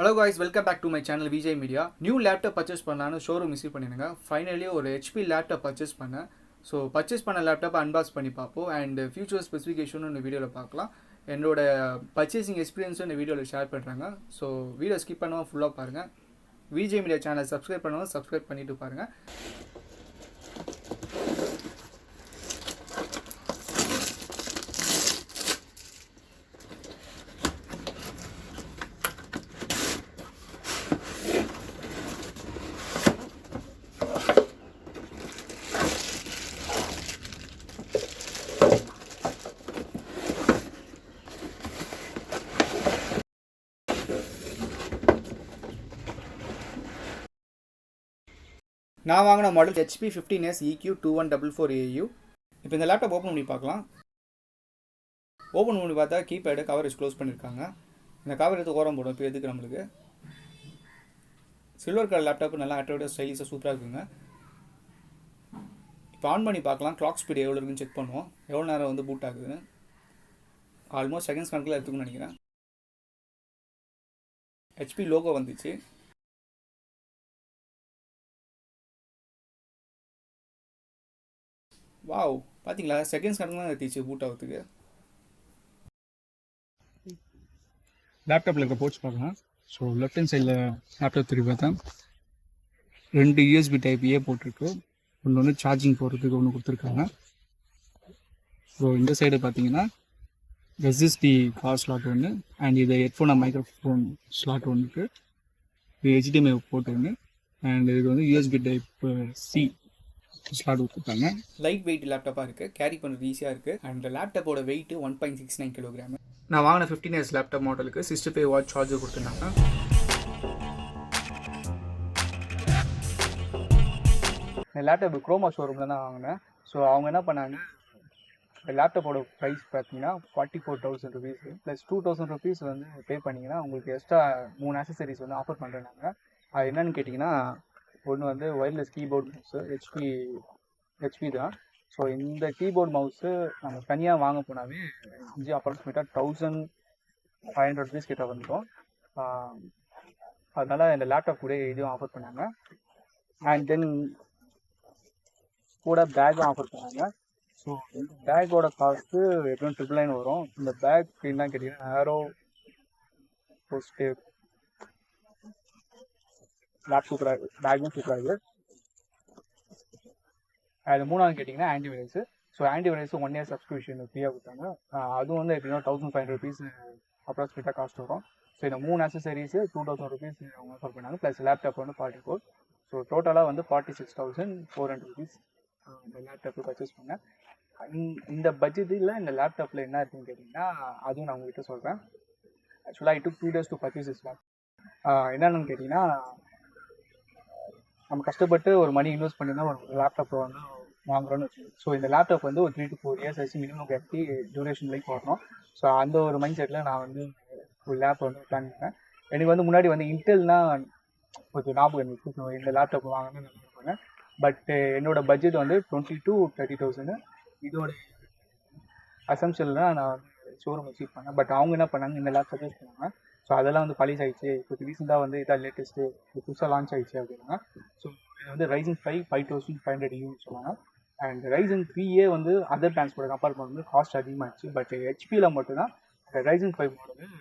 Hello guys, welcome back to my channel VJAImedia. New laptop purchase பண்ணலாம்னு showroom visit பண்ணிருங்க. Finally ஒரு HP laptop purchase பண்ணேன். So purchase பண்ண laptop unbox பண்ணி பார்ப்போம் அண்ட் ஃபியூச்சர் ஸ்பெசிஃபிகேஷனும் இந்த வீடியோவில் பார்க்கலாம். என்னோட பர்ச்சேசிங் எக்ஸ்பீரியன்ஸும் இந்த வீடியோவில் ஷேர் பண்ணுறாங்க. ஸோ வீடியோ ஸ்கிப் பண்ணாமல் ஃபுல்லாக பாருங்கள். VJAImedia சேனல் சப்ஸ்கிரைப் பண்ணாமல் சப்ஸ்கிரைப் பண்ணிவிட்டு பாருங்கள். நான் வாங்கின மாடல் HP 15S EQ2144AU. இப்போ இந்த லேப்டாப் ஓப்பன் பண்ணி பார்க்கலாம். ஓப்பன் பண்ணி பார்த்தா கீபேடு கவரேஜ் க்ளோஸ் பண்ணியிருக்காங்க. இந்த கவர் எடுத்து ஓரம் போடும். இப்போ எதுக்கு நம்மளுக்கு சில்வர் கலர் லேப்டாப் நல்லா அட்ராக்டிவாக ஸ்டைலிஷாக சூப்பராக இருக்குங்க. இப்போ ஆன் பண்ணி பார்க்கலாம். கிளாக் ஸ்பீடு எவ்வளோ இருக்குன்னு செக் பண்ணுவோம். எவ்வளோ நேரம் வந்து பூட் ஆகுதுன்னு. ஆல்மோஸ்ட் செகண்ட்ஸ் கணக்கில் எடுத்துக்கணும்னு நினைக்கிறேன். HP லோகோ வந்துச்சு. வாவ், பார்த்தீங்களா, செகண்ட்ஸ் கணக்கு தான் எடுத்துச்சு பூட் ஆகிறதுக்கு. லேப்டாப்பில் இருக்க போர்ட்ஸ் பார்க்கலாம். ஸோ லெஃப்ட் ஹேண்ட் சைடில் லேப்டாப் திருப்பி பார்த்தேன். 2 USB டைப் ஏ போட்டிருக்கு. ஒன்று சார்ஜிங் போடுறதுக்கு ஒன்று கொடுத்துருக்காங்க. ஸோ இந்த சைடு பார்த்தீங்கன்னா SSD கார் ஸ்லாட் ஒன்று அண்ட் இது ஹெட்ஃபோன் மைக்ரோஃபோன் ஸ்லாட் ஒன்றுக்கு. இது HDMI போட்டு ஒன்று அண்ட் இதுக்கு வந்து USB டைப் C ஸ்லாட் கொடுத்துருக்காங்க. லைட் வெயிட் லேப்டாப்பாக இருக்குது, கேரி பண்ணுறது ஈஸியாக இருக்குது. அண்ட் லேப்டாப்போட வெயிட் 1.69 கிலோகிராம். நான் வாங்கின 15S லேப்டாப் மாடலுக்கு 65 வாட் சார்ஜர் கொடுத்துருந்தாங்க. இந்த லேப்டாப் குரோமா ஷோரூமில் தான் வாங்கினேன். ஸோ அவங்க என்ன பண்ணாங்க, இந்த லேப்டாப்போட ப்ரைஸ் பார்த்தீங்கன்னா 44,000 ருபீஸ் ப்ளஸ் 2,000 ருபீஸ் வந்து பே பண்ணிங்கன்னா உங்களுக்கு எக்ஸ்ட்ரா 3 ஆக்சசரிஸ் வந்து ஆஃபர் பண்ணுறாங்க. அது என்னென்னு கேட்டிங்கன்னா, ஒன்று வந்து ஒயர்லெஸ் கீபோர்ட் மவுஸு ஹெச்பி தான். ஸோ இந்த கீபோர்ட் மவுஸு நம்ம தனியாக வாங்க போனாவே அப்ராக்சிமேட்டாக 1,500 ருபீஸ் கிட்ட வந்துடும். அதனால் இந்த லேப்டாப் கூட இதுவும் ஆஃபர் பண்ணாங்க. அண்ட் தென் கூட பேக்கும் ஆஃபர் பண்ணாங்க. ஸோ இந்த பேக்கோட காஸ்ட்டு எப்படியும் 999 வரும். இந்த பேக் என்ன கேட்டிங்கன்னா ஏரோ போஸ்டிவ் லேப் சூப்பராக இருக்குது, பேக்கும் சூப்பராக இருக்குது. அது மூணாவது கேட்டிங்கன்னா ஆன்டிவைரஸு. ஸோ ஆன்டிவைரஸு 1 இயர் சப்ஸ்கிரிப்ஷன் ஃப்ரீயாக கொடுத்தாங்க. அதுவும் வந்து எப்படின்னா 1,500 ருபீஸ் அப்ராக்சிமேட்டாக காஸ்ட் வரும். ஸோ இந்த 3 ஆக்சசரிஸு 2,000 ருபீஸ் அவங்க ஆஃபர் பண்ணாங்க. ப்ளஸ் லேப்டாப் வந்து 44. ஸோ டோட்டலாக வந்து 46,400 ருபீஸ் இந்த லேப்டாப்பு பர்ச்சேஸ் பண்ணேன். இந்த பட்ஜெட்டில் இந்த லேப்டாப்பில் என்ன இருக்குன்னு கேட்டிங்கன்னா அதுவும் நான் உங்கள்கிட்ட சொல்கிறேன். ஆக்சுவலாக I took 2 days to purchase this laptop. என்னென்னு கேட்டிங்கன்னா, நம்ம கஷ்டப்பட்டு ஒரு மணி இன்வெஸ்ட் பண்ணி தான் ஒரு லேப்டாப்பை வந்து வாங்குறோன்னு வச்சுக்கோங்க. ஸோ இந்த லேப்டாப் வந்து ஒரு 3 to 4 இயர்ஸ் ஆச்சு மினிமம் கேட்டி டியூரேஷன் லைஃப் வரணும். ஸோ அந்த ஒரு மைண்ட் செட்டில் நான் வந்து ஒரு லேப் வந்து பிளான் பண்ணேன். எனக்கு வந்து முன்னாடி வந்து இன்டெல்னால் கொஞ்சம் ஞாபகம் இருந்துச்சு. ஸோ இந்த லேப்டாப் வாங்கணும்னு நான் பண்ணேன். பட் என்னோடய பட்ஜெட் வந்து 20,000 to 30,000. இதோட அசம்ஷனில் நான் வந்து ஷோரூம் விசிட் பண்ணேன். பட் அவங்க என்ன பண்ணாங்க, இந்த லேப் சஜஸ்ட் பண்ணாங்க. ஸோ அதெல்லாம் வந்து பழிஸ் ஆகிடுச்சு, இப்போ ரீசெண்டாக வந்து இதான் லேட்டஸ்ட்டு புதுசாக லான்ச் ஆகிடுச்சு அப்படின்னா. ஸோ இது வந்து RYZEN 5 5500U சொன்னாங்க. அண்ட் RYZEN 3A வந்து அதர் பிராண்ட்ஸோட கம்பேர் பண்ணும்போது காஸ்ட் அதிகமாகிடுச்சு. பட் HPயில் மட்டும்தான் RYZEN 5 மாடல்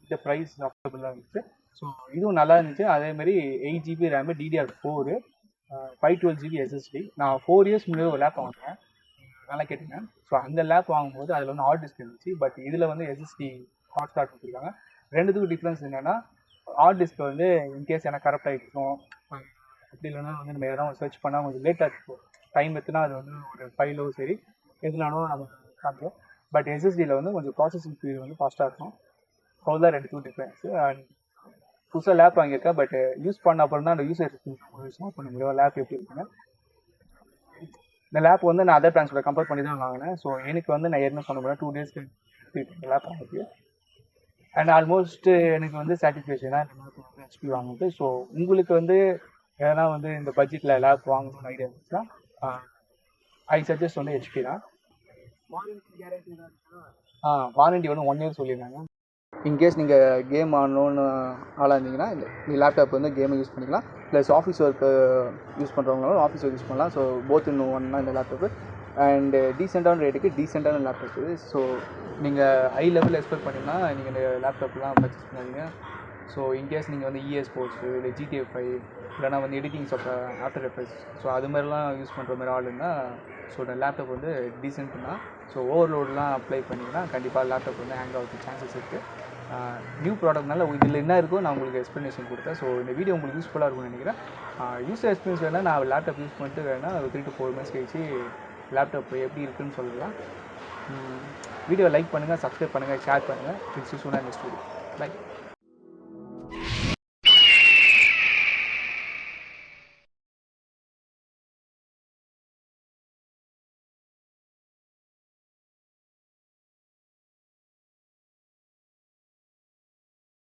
இந்த ப்ரைஸ் அஃபோர்டபுளாக இருந்துச்சு. ஸோ இதுவும் நல்லா இருந்துச்சு. அதேமாதிரி 8GB RAM, DDR4, 512GB SSD. நான் 4 இயர்ஸ் முன்னாடி ஒரு லேப் வாங்கினேன், நல்லா கேட்டிங்க. ஸோ அந்த லேப் வாங்கும்போது அதில் வந்து ஹார்ட் டிஸ்க் இருந்துச்சு. பட் இதில் வந்து SSD ஹாட் ஸ்டார்ட் கொடுத்துருக்காங்க. ரெண்டுத்துக்கும் டிஃப்ரென்ஸ் என்னென்னா, ஹார்ட் டிஸ்க் வந்து இன்கேஸ் எனக்கு கரெக்டாக இருக்கும், அப்படி இல்லைன்னா வந்து நம்ம எதனா சர்ச் பண்ணால் கொஞ்சம் லேட்டாக இருக்கும், டைம் எடுத்துனா அது வந்து ஒரு ஃபைலோ சரி எதுனாலும் நம்ம காமிக்கும். பட் SSDயில் வந்து கொஞ்சம் ப்ராசஸிங் ஸ்பீடு வந்து ஃபாஸ்ட்டாக இருக்கும். அவ்வளோதான் ரெண்டுத்துக்கும் டிஃப்ரென்ஸு. அண்ட் புதுசாக லேப் வாங்கியிருக்கேன். பட் யூஸ் பண்ண அப்புறம் தான் அந்த யூசர் ஸ்டார்ட் பண்ண முடியும் லேப் எப்படி இருக்குன்னு. இந்த லேப் வந்து நான் அதர் பிராண்ட்ஸோட கம்பேர் பண்ணி தான் வாங்கினேன். ஸோ எனக்கு வந்து நான் ஏற்கனவே சொன்ன முடியாது 2 டேஸ்க்கு லேப் வாங்கிருக்கு. அண்ட் ஆல்மோஸ்ட் எனக்கு வந்து சாட்டிஸ்ஃபேக்ஷனாக இந்த லேப் வந்து HP வாங்குது. ஸோ உங்களுக்கு வந்து எதனா வந்து இந்த பட்ஜெட்டில் லேப் வாங்கணும்னு ஐடியா இருந்துச்சுன்னா ஐ சஜஸ்ட் வந்து HP தான். வாரண்டி வந்து 1 இயர் சொல்லியிருந்தாங்க. இன்கேஸ் நீங்கள் கேம் ஆடணுன்னு ஆளாக இருந்தீங்கன்னா இந்த லேப்டாப் வந்து கேமை யூஸ் பண்ணிக்கலாம். ப்ளஸ் ஆஃபீஸ் ஒர்க்கு யூஸ் பண்ணுறவங்களும் ஆஃபீஸ் ஒர்க் யூஸ் பண்ணலாம். ஸோ போத் இன் ஒன் தான் இந்த லேப்டாப்பு. அண்டு டீசெண்டான ரேட்டுக்கு டீசெண்டான லேப்டாப் இது. ஸோ நீங்கள் ஹை லெவலில் எக்ஸ்பெக்ட் பண்ணிங்கன்னா நீங்கள் இந்த லேப்டாப்லாம் பர்ச்சேஸ் பண்ணாதீங்க. ஸோ இன்கேஸ் நீங்கள் வந்து இஎஸ் ஸ்போர்ட்ஸு இல்லை GTA 5 இல்லைனா வந்து editing software after effects so அது மாதிரிலாம் யூஸ் பண்ணுற மாதிரி ஆளுன்னா ஸோ இந்த லேப்டாப் வந்து டீசென்ட் தான். ஸோ ஓவர்லோட்லாம் அப்ளை பண்ணிங்கன்னா கண்டிப்பாக லேப்டாப் வந்து ஹேங் ஆகிறதுக்கு சான்சஸ் இருக்குது. நியூ ப்ராடக்ட்னால இதில் என்ன இருக்கோ நான் உங்களுக்கு எக்ஸ்ப்ளனேஷன் கொடுத்தேன். ஸோ இந்த வீடியோ உங்களுக்கு யூஸ்ஃபுல்லாக இருக்கும்னு நினைக்கிறேன். யூஸர் எக்ஸ்பீரியன்ஸ் வேணால் நான் லேப்டாப் யூஸ் பண்ணிட்டு வேணால் ஒரு 3 to 4 months கழிச்சு லேப்டாப் எப்படி இருக்குதுன்னு சொல்லலாம். வீடியோ லைக் பண்ணுங்கள், சப்ஸ்கிரைப் பண்ணுங்கள், ஷேர் பண்ணுங்கள். Next video. பை.